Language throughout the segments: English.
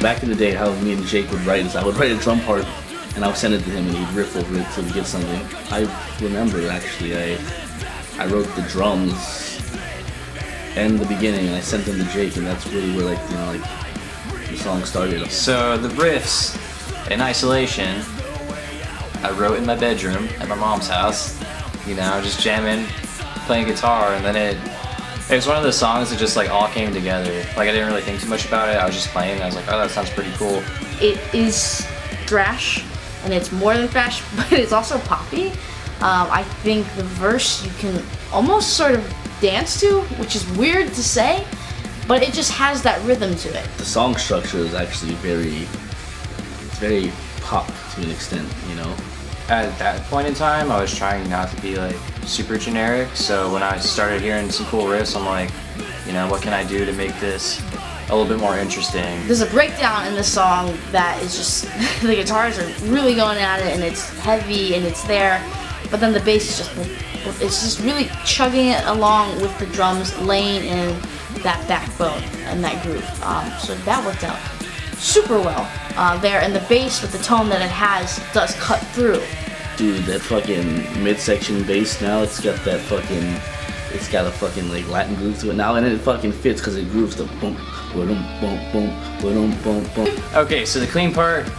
Back in the day, how me and Jake would write is I would write a drum part and I would send it to him and he'd riff over it till we get something. I remember actually I wrote the drums and the beginning and I sent them to Jake, and that's really where, like, you know, like the song started. So the riffs in Isolation I wrote in my bedroom at my mom's house, you know, just jamming, playing guitar, and then it was one of those songs that just like all came together. Like I didn't really think too much about it. I was just playing and I was like, oh, that sounds pretty cool. It is thrash, and it's more than thrash, but it's also poppy. I think the verse you can almost sort of dance to, which is weird to say, but it just has that rhythm to it. The song structure is actually very pop to an extent, you know. At that point in time, I was trying not to be like super generic, so when I started hearing some cool riffs, I'm like, you know, what can I do to make this a little bit more interesting? There's a breakdown in the song that is just, the guitars are really going at it and it's heavy and it's there, but then the bass is just, it's just really chugging it along with the drums laying in that backbone and that groove. So that worked out super well there, and the bass with the tone that it has does cut through. Dude, that fucking midsection bass now, it's got a fucking like Latin groove to it now, and it fucking fits because it grooves the boom, boom, boom, boom, boom, boom, boom. Okay, so the clean part,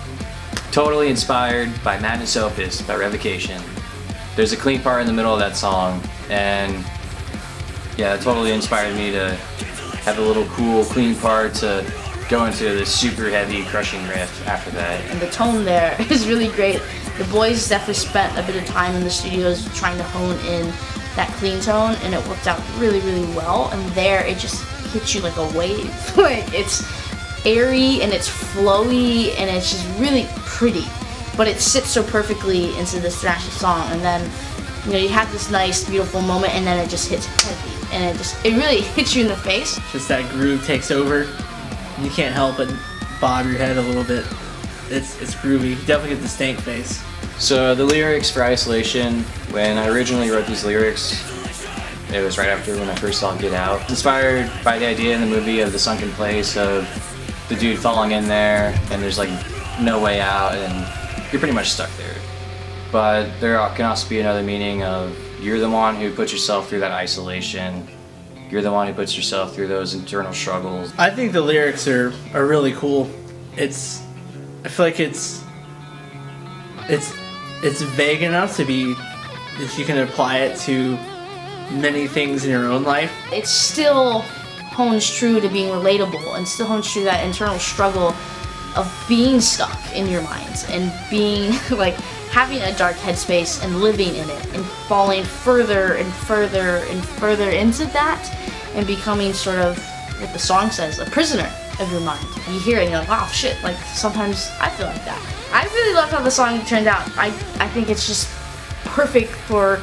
totally inspired by Madness Opus by Revocation. There's a clean part in the middle of that song, and yeah, it totally inspired me to have a little cool clean part to go into this super heavy crushing riff after that. And the tone there is really great. The boys definitely spent a bit of time in the studios trying to hone in that clean tone, and it worked out really, really well. And there it just hits you like a wave. Like, it's airy and it's flowy and it's just really pretty, but it sits so perfectly into this thrashy song. And then, you know, you have this nice beautiful moment and then it just hits heavy, and it really hits you in the face. Just that groove takes over. You can't help but bob your head a little bit. It's groovy. Definitely get the stank face. So the lyrics for Isolation, when I originally wrote these lyrics, it was right after when I first saw Get Out. Inspired by the idea in the movie of the sunken place of the dude falling in there and there's like no way out and you're pretty much stuck there. But there can also be another meaning of you're the one who puts yourself through that isolation. You're the one who puts yourself through those internal struggles. I think the lyrics are really cool. I feel like it's vague enough to be that you can apply it to many things in your own life. It still hones true to being relatable and still hones true to that internal struggle of being stuck in your mind and being like having a dark headspace and living in it and falling further and further and further into that and becoming sort of, what the song says, a prisoner of your mind. You hear it and you're like, wow, shit, like sometimes I feel like that. I really love how the song turned out. I think it's just perfect for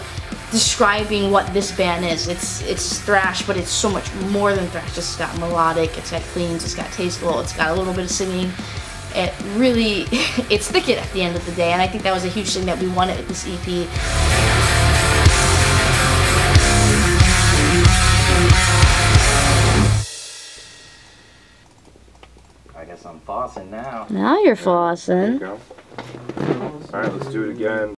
describing what this band is. It's thrash, but it's so much more than thrash. It's got melodic, it's got cleans, it's got tasteful, it's got a little bit of singing. It really, it's Thicket at the end of the day, and I think that was a huge thing that we wanted with this EP. I guess I'm flossing now. Now you're flossing. There you go. Alright, let's do it again.